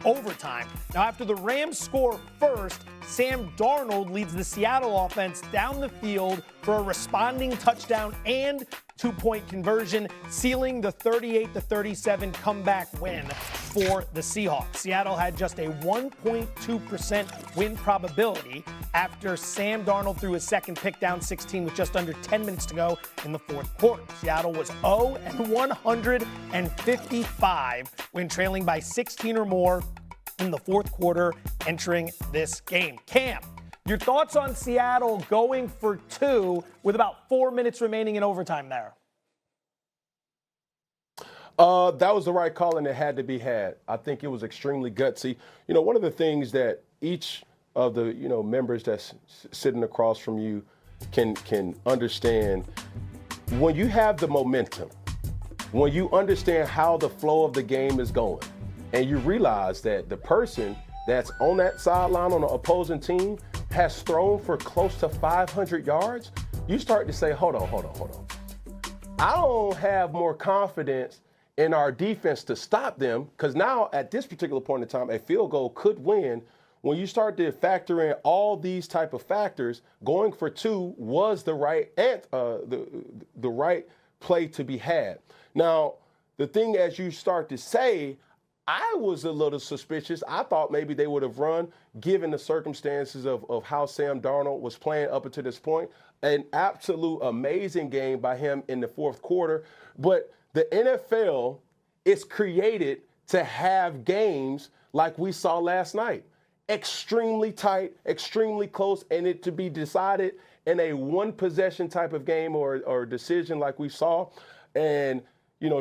overtime. Now, after the Rams score first, Sam Darnold leads the Seattle offense down the field for a responding touchdown and two-point conversion, sealing the 38-37 comeback win for the Seahawks. Seattle had just a 1.2% win probability after Sam Darnold threw his second pick down 16 with just under 10 minutes to go in the fourth quarter. Seattle was 0-155 when trailing by 16 or more in the fourth quarter entering this game. Cam, your thoughts on Seattle going for two with about 4 minutes remaining in overtime there? That was the right call, and it had to be had. I think it was extremely gutsy. You know, one of the things that each of the, members that's sitting across from you can understand, when you have the momentum, when you understand how the flow of the game is going, and you realize that the person that's on that sideline on the opposing team has thrown for close to 500 yards, you start to say, hold on. I don't have more confidence in our defense to stop them, because now at this particular point in time, a field goal could win. When you start to factor in all these type of factors, going for two was the right the right play to be had. Now, the thing as you start to say, I was a little suspicious. I thought maybe they would have run, given the circumstances of how Sam Darnold was playing up until this point. An absolute amazing game by him in the fourth quarter. But the NFL is created to have games like we saw last night. Extremely tight, extremely close, and it to be decided in a one-possession type of game or decision like we saw. And,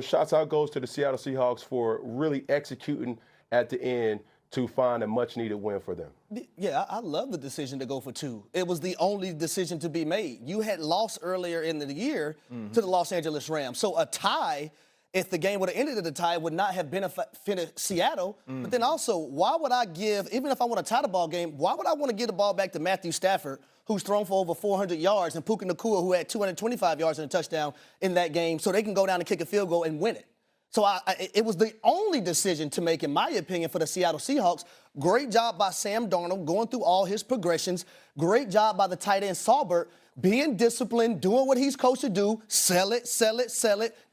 shouts out goes to the Seattle Seahawks for really executing at the end to find a much-needed win for them. Yeah, I love the decision to go for two. It was the only decision to be made. You had lost earlier in the year to the Los Angeles Rams. So a tie, if the game would have ended at a tie, would not have benefited Seattle. But then also, why would I give, even if I want to tie the ball game, why would I want to give the ball back to Matthew Stafford, who's thrown for over 400 yards, and Puka Nacua, who had 225 yards and a touchdown in that game, so they can go down and kick a field goal and win it? So it was the only decision to make, in my opinion, for the Seattle Seahawks. Great job by Sam Darnold going through all his progressions. Great job by the tight end Saubert being disciplined, doing what he's coached to do. Sell it.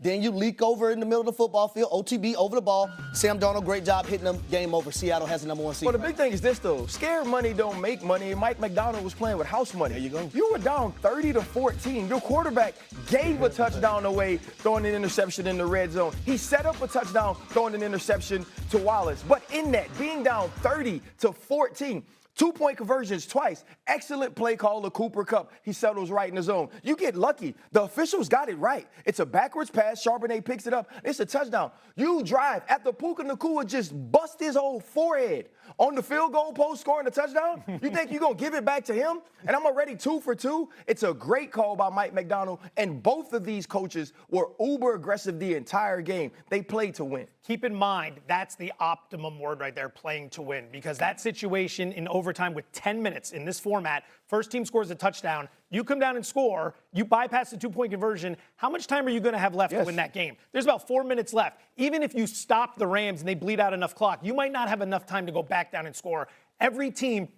Then you leak over in the middle of the football field, OTB over the ball. Sam Darnold, great job hitting them. Game over. Seattle has the number one seed. Well, the big thing is this, though. Scared money don't make money. Mike McDonald was playing with house money. There you go. You were down 30-14. Your quarterback gave a touchdown away, throwing an interception in the red zone. He set up a touchdown, throwing an interception to Wallace. But in that, being down 30-14, two-point conversions twice. Excellent play call to Cooper Kupp. He settles right in the zone. You get lucky. The officials got it right. It's a backwards pass. Charbonnet picks it up. It's a touchdown. You drive. After Puka Nacua just bust his whole forehead on the field goal post scoring a touchdown, you think you're going to give it back to him? And I'm already 2 for 2. It's a great call by Mike McDonald. And both of these coaches were uber aggressive the entire game. They played to win. Keep in mind, that's the optimum word right there, playing to win, because that situation in overtime with 10 minutes in this format, first team scores a touchdown, you come down and score, you bypass the two-point conversion, how much time are you going to have left to win that game? There's about 4 minutes left. Even if you stop the Rams and they bleed out enough clock, you might not have enough time to go back down and score. Every team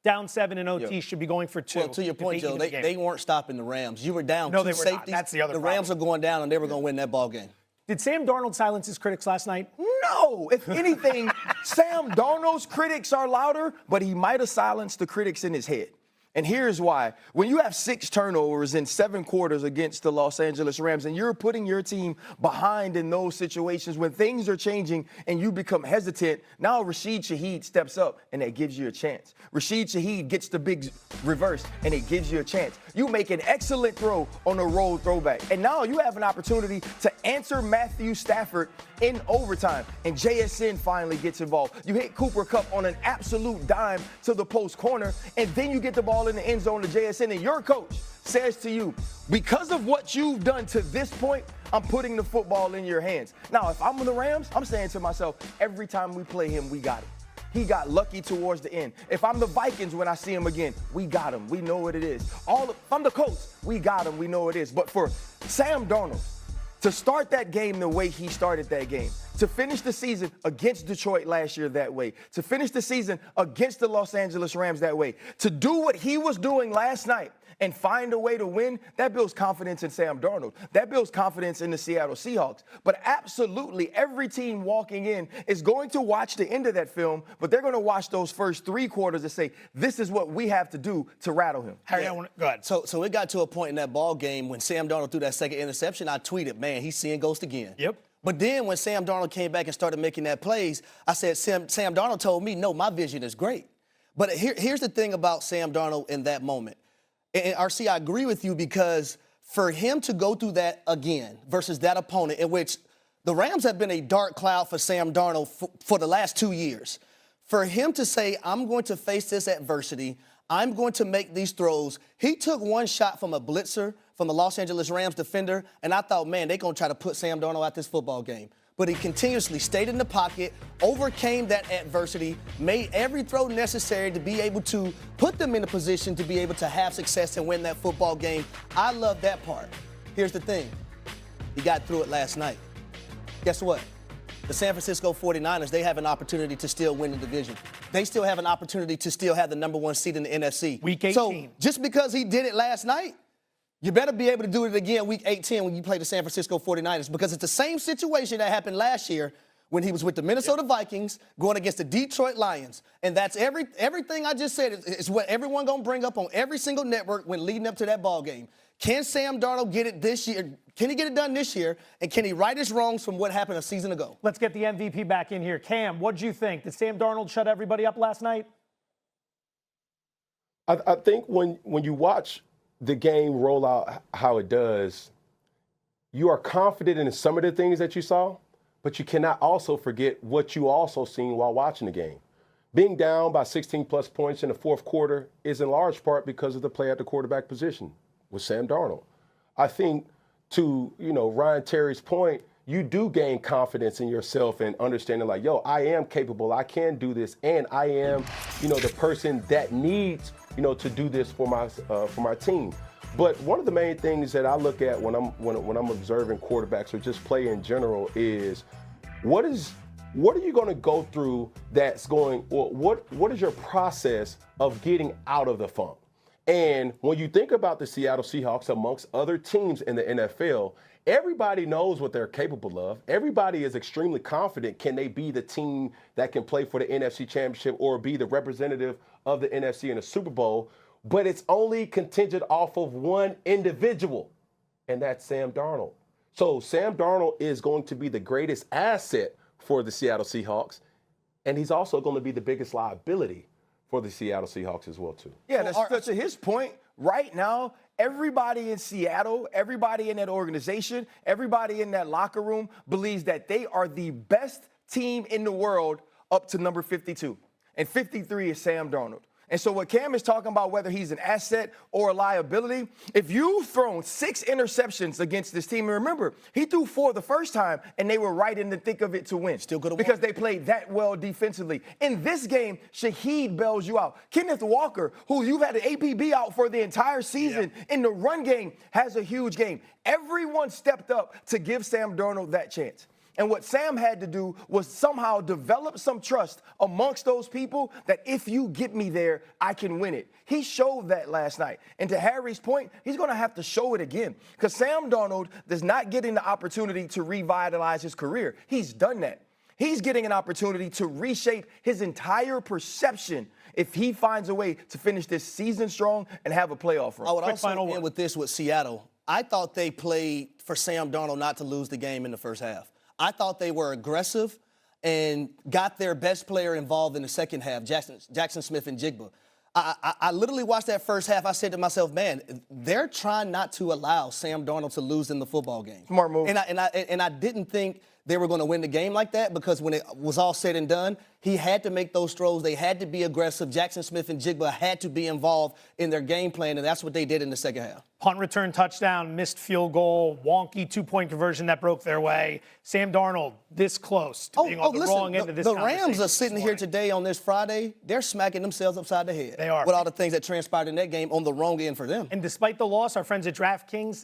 down 7 in OT should be going for two. Well, to your point, Joe, they weren't stopping the Rams. You were down no, two they were safeties. Not. That's the other The problem. Rams are going down, and they were going to win that ball game. Did Sam Darnold silence his critics last night? No. If anything, Sam Darnold's critics are louder, but he might have silenced the critics in his head. And here's why. When you have 6 turnovers in 7 quarters against the Los Angeles Rams, and you're putting your team behind in those situations when things are changing and you become hesitant, now Rashid Shaheed steps up and that gives you a chance. Rashid Shaheed gets the big reverse and it gives you a chance. You make an excellent throw on a roll throwback. And now you have an opportunity to answer Matthew Stafford in overtime. And JSN finally gets involved. You hit Cooper Kupp on an absolute dime to the post corner, and then you get the ball in the end zone to JSN, and your coach says to you, because of what you've done to this point, I'm putting the football in your hands. Now, if I'm the Rams, I'm saying to myself, every time we play him, we got it. He got lucky towards the end. If I'm the Vikings when I see him again, we got him. We know what it is. If I'm the Colts, we got him. We know what it is. But for Sam Darnold to start that game the way he started that game, to finish the season against Detroit last year that way, to finish the season against the Los Angeles Rams that way, to do what he was doing last night and find a way to win, that builds confidence in Sam Darnold. That builds confidence in the Seattle Seahawks. But absolutely every team walking in is going to watch the end of that film, but they're going to watch those first 3 quarters and say, this is what we have to do to rattle him. Harry, go ahead. So it got to a point in that ball game when Sam Darnold threw that second interception, I tweeted, man, he's seeing ghosts again. Yep. But then when Sam Darnold came back and started making that plays, I said, Sam Darnold told me, no, my vision is great. But here's the thing about Sam Darnold in that moment. And RC, I agree with you because for him to go through that again versus that opponent in which the Rams have been a dark cloud for Sam Darnold for the last 2 years, for him to say, I'm going to face this adversity, I'm going to make these throws. He took one shot from a blitzer from the Los Angeles Rams defender, and I thought, man, they're going to try to put Sam Darnold out this football game. But he continuously stayed in the pocket, overcame that adversity, made every throw necessary to be able to put them in a position to be able to have success and win that football game. I love that part. Here's the thing. He got through it last night. Guess what? The San Francisco 49ers, they have an opportunity to still win the division. They still have an opportunity to still have the #1 seed in the NFC. Week 18. So just because he did it last night, you better be able to do it again week 18 when you play the San Francisco 49ers because it's the same situation that happened last year when he was with the Minnesota Vikings going against the Detroit Lions. And that's everything I just said is what everyone going to bring up on every single network when leading up to that ball game. Can Sam Darnold get it this year? Can he get it done this year? And can he right his wrongs from what happened a season ago? Let's get the MVP back in here. Cam, what'd you think? Did Sam Darnold shut everybody up last night? I think when you watch the game roll out how it does, you are confident in some of the things that you saw, but you cannot also forget what you also seen while watching the game. Being down by 16-plus points in the fourth quarter is in large part because of the play at the quarterback position with Sam Darnold. I think to, Ryan Terry's point, you do gain confidence in yourself and understanding like, yo, I am capable, I can do this, and I am, the person that needs, to do this for my team. But one of the main things that I look at when I'm observing quarterbacks or just play in general is what are you going to go through that's going, or what is your process of getting out of the funk? And when you think about the Seattle Seahawks amongst other teams in the NFL, everybody knows what they're capable of. Everybody is extremely confident. Can they be the team that can play for the NFC Championship or be the representative of the NFC in a Super Bowl? But it's only contingent off of one individual, and that's Sam Darnold. So Sam Darnold is going to be the greatest asset for the Seattle Seahawks, and he's also going to be the biggest liability for the Seattle Seahawks as well, too. Yeah, to his point, right now, everybody in Seattle, everybody in that organization, everybody in that locker room believes that they are the best team in the world up to number 52. And 53 is Sam Darnold. And so what Cam is talking about, whether he's an asset or a liability, if you've thrown 6 interceptions against this team, and remember, he threw 4 the first time, and they were right in the thick of it to win. Still could have because won. they played that well defensively. In this game, Shaheed bails you out. Kenneth Walker, who you've had an APB out for the entire season in the run game, has a huge game. Everyone stepped up to give Sam Darnold that chance. And what Sam had to do was somehow develop some trust amongst those people that if you get me there, I can win it. He showed that last night. And to Harry's point, he's going to have to show it again because Sam Darnold is not getting the opportunity to revitalize his career. He's done that. He's getting an opportunity to reshape his entire perception if he finds a way to finish this season strong and have a playoff run. I would also end with this with Seattle. I thought they played for Sam Darnold not to lose the game in the first half. I thought they were aggressive and got their best player involved in the second half, Jackson Smith and Jigba. I literally watched that first half. I said to myself, man, they're trying not to allow Sam Darnold to lose in the football game. Smart move. And I didn't think they were going to win the game like that because when it was all said and done, he had to make those throws. They had to be aggressive. Jackson Smith and Jigba had to be involved in their game plan, and that's what they did in the second half. Punt return touchdown, missed field goal, wonky 2-point conversion that broke their way. Sam Darnold this close to being on the wrong end of this conversation. The Rams are sitting here today on this Friday. They're smacking themselves upside the head. They are. With all the things that transpired in that game on the wrong end for them. And despite the loss, our friends at DraftKings